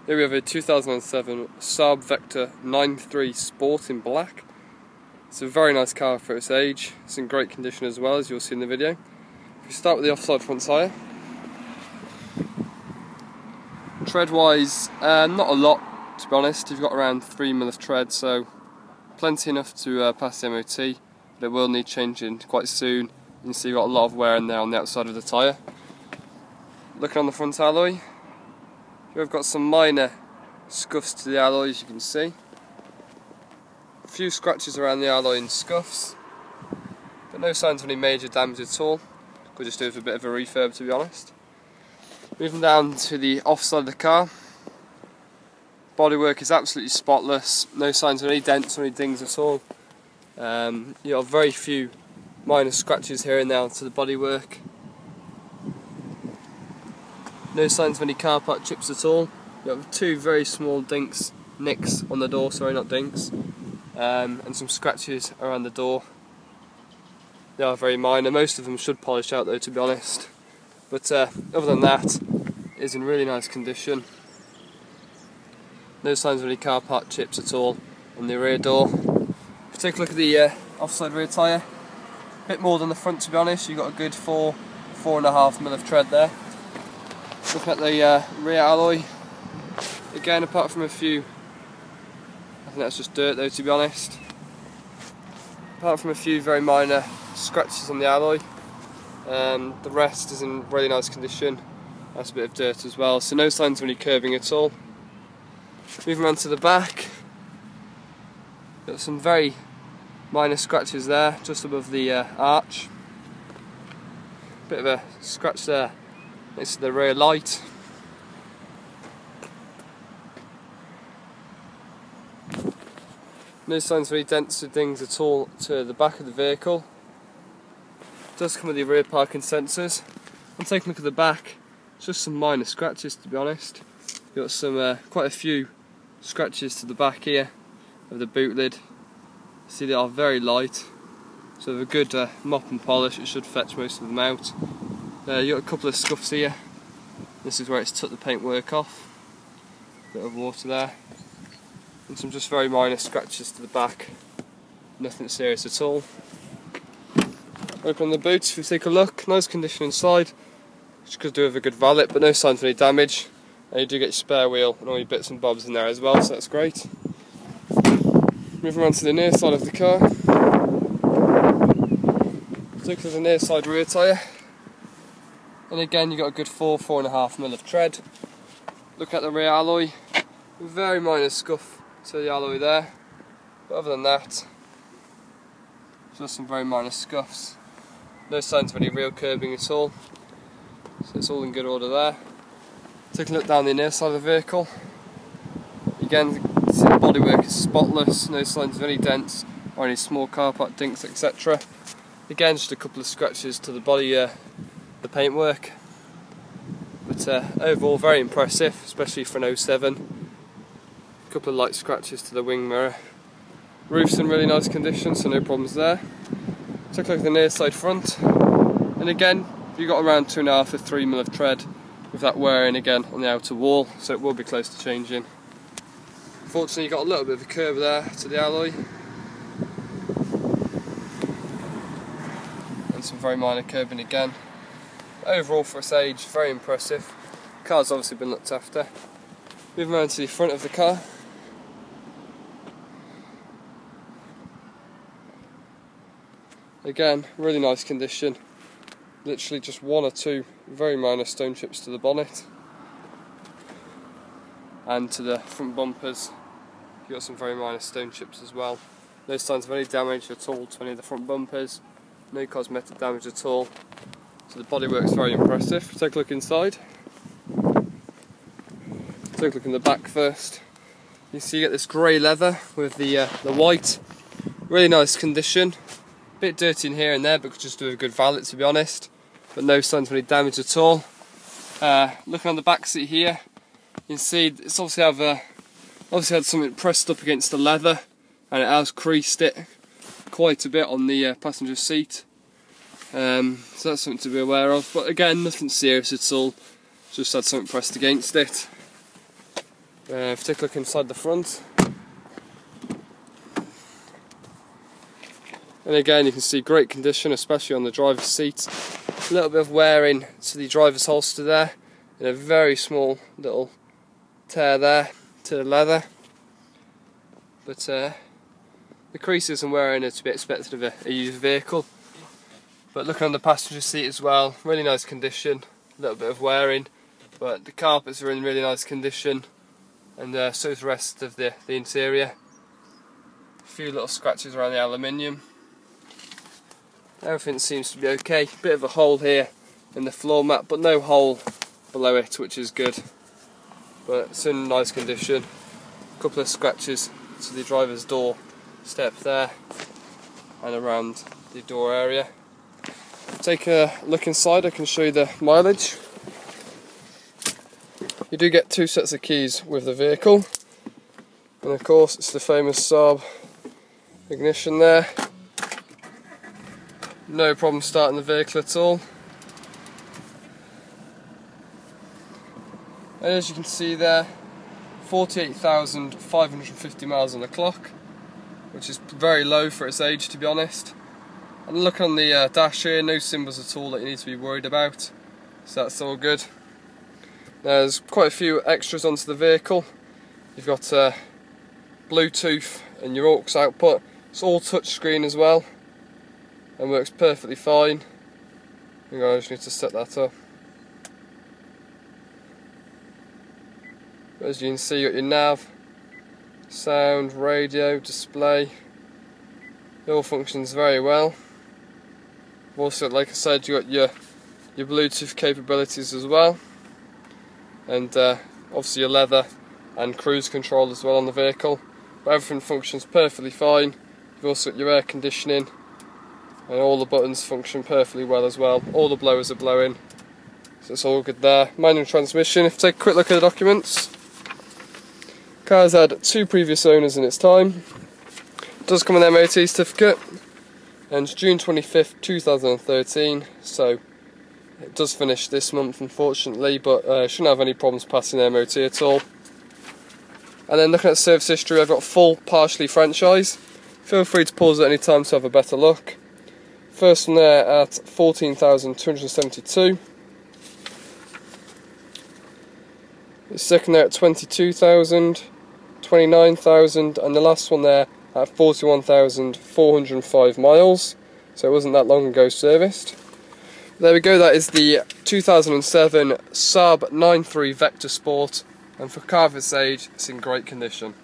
Here we have a 2007 SAAB Vector 9.3 Sport in black. It's a very nice car for its age. It's in great condition as well, as you'll see in the video. If we start with the offside front tyre. Tread wise, not a lot to be honest. You've got around 3mm of tread, so plenty enough to pass the MOT, but it will need changing quite soon. You can see you've got a lot of wear in there on the outside of the tyre. Looking on the front alloy, we've got some minor scuffs to the alloy, as you can see. A few scratches around the alloy and scuffs, but no signs of any major damage at all. Could just do with a bit of a refurb, to be honest. Moving down to the offside of the car, bodywork is absolutely spotless. No signs of any dents or any dings at all. You have very few minor scratches here and there to the bodywork. No signs of any car part chips at all. You have two very small nicks on the door, sorry, not dinks, and some scratches around the door. They are very minor. Most of them should polish out though, to be honest. But other than that, it is in really nice condition. No signs of any car part chips at all on the rear door. If you take a look at the offside rear tyre, a bit more than the front, to be honest. You've got a good 4.5mm of tread there. Looking at the rear alloy, again, apart from a few, I think that's just dirt though, to be honest. Apart from a few very minor scratches on the alloy, the rest is in really nice condition. That's a bit of dirt as well, so no signs of any curving at all. Moving on to the back, got some very minor scratches there, just above the arch. Bit of a scratch there next to the rear light. No signs of any dents or dings at all to the back of the vehicle. It does come with the rear parking sensors. I'm taking a look at the back, it's just some minor scratches, to be honest. You've got some quite a few scratches to the back here of the boot lid. See, they are very light, so with a good mop and polish it should fetch most of them out. You've got a couple of scuffs here. This is where it's took the paintwork off. Bit of water there. And some just very minor scratches to the back. Nothing serious at all. Open the boots, if you take a look, nice condition inside. Which could do with a good valet, but no signs of any damage. And you do get your spare wheel and all your bits and bobs in there as well, so that's great. Moving on to the near side of the car. Take a look at the near side rear tyre. And again, you've got a good 4.5mm of tread. Look at the rear alloy. Very minor scuff to the alloy there. But other than that, just some very minor scuffs. No signs of any real curbing at all. So it's all in good order there. Take a look down the near side of the vehicle. Again, see the bodywork is spotless, no signs of any dents or any small car part dinks, etc. Again, just a couple of scratches to the body, the paintwork. But overall, very impressive, especially for an 07. A couple of light scratches to the wing mirror. Roof's in really nice condition, so no problems there. Take a look at the near side front. And again, you've got around 2.5 to 3mm of tread, with that wearing again on the outer wall, so it will be close to changing. Unfortunately, you've got a little bit of a curve there to the alloy, and some very minor curbing again. Overall, for its age, very impressive. The car's obviously been looked after. Moving around to the front of the car. Again, really nice condition. Literally just one or two very minor stone chips to the bonnet and to the front bumpers. You've got some very minor stone chips as well. No signs of any damage at all to any of the front bumpers. No cosmetic damage at all. So the bodywork's very impressive. Take a look inside. Take a look in the back first. You see you get this grey leather with the white. Really nice condition. Bit dirty in here and there, but could just do a good valet, to be honest. But no signs of any damage at all. Looking on the back seat here, you can see it's obviously had something pressed up against the leather, and it has creased it quite a bit on the passenger seat. So that's something to be aware of. But again, nothing serious at all. Just had something pressed against it. If you take a look inside the front, and again you can see great condition, especially on the driver's seat. A little bit of wearing to the driver's holster there, and a very small little tear there to the leather, but the creases and wearing are to be expected of a used vehicle. But looking on the passenger seat as well, really nice condition, a little bit of wearing, but the carpets are in really nice condition, and so is the rest of the interior. A few little scratches around the aluminium. Everything seems to be okay. Bit of a hole here in the floor mat, but no hole below it, which is good. But it's in nice condition. A couple of scratches to the driver's door step there and around the door area. Take a look inside, I can show you the mileage. You do get 2 sets of keys with the vehicle, and of course it's the famous SAAB ignition there. No problem starting the vehicle at all. And as you can see there, 48,550 miles on the clock, which is very low for its age, to be honest. And look on the dash here, no symbols at all that you need to be worried about, so that's all good. There's quite a few extras onto the vehicle. You've got Bluetooth and your aux output. It's all touchscreen as well, and works perfectly fine. I just need to set that up. As you can see, you got your nav, sound, radio, display. It all functions very well. Also, like I said, you got your Bluetooth capabilities as well, and obviously your leather and cruise control as well on the vehicle. But everything functions perfectly fine. You've also got your air conditioning, and all the buttons function perfectly well as well. All the blowers are blowing, so it's all good there. Manual transmission. If you take a quick look at the documents, car's had 2 previous owners in its time. It does come with an MOT certificate, and it's June 25th 2013, so it does finish this month unfortunately, but shouldn't have any problems passing the MOT at all. And then looking at service history, I've got full partially franchise. Feel free to pause at any time to have a better look. First one there at 14,272. The second there at 22,000, 29,000, and the last one there at 41,405 miles. So it wasn't that long ago serviced. There we go, that is the 2007 SAAB 93 Vector Sport, and for a car of its age, it's in great condition.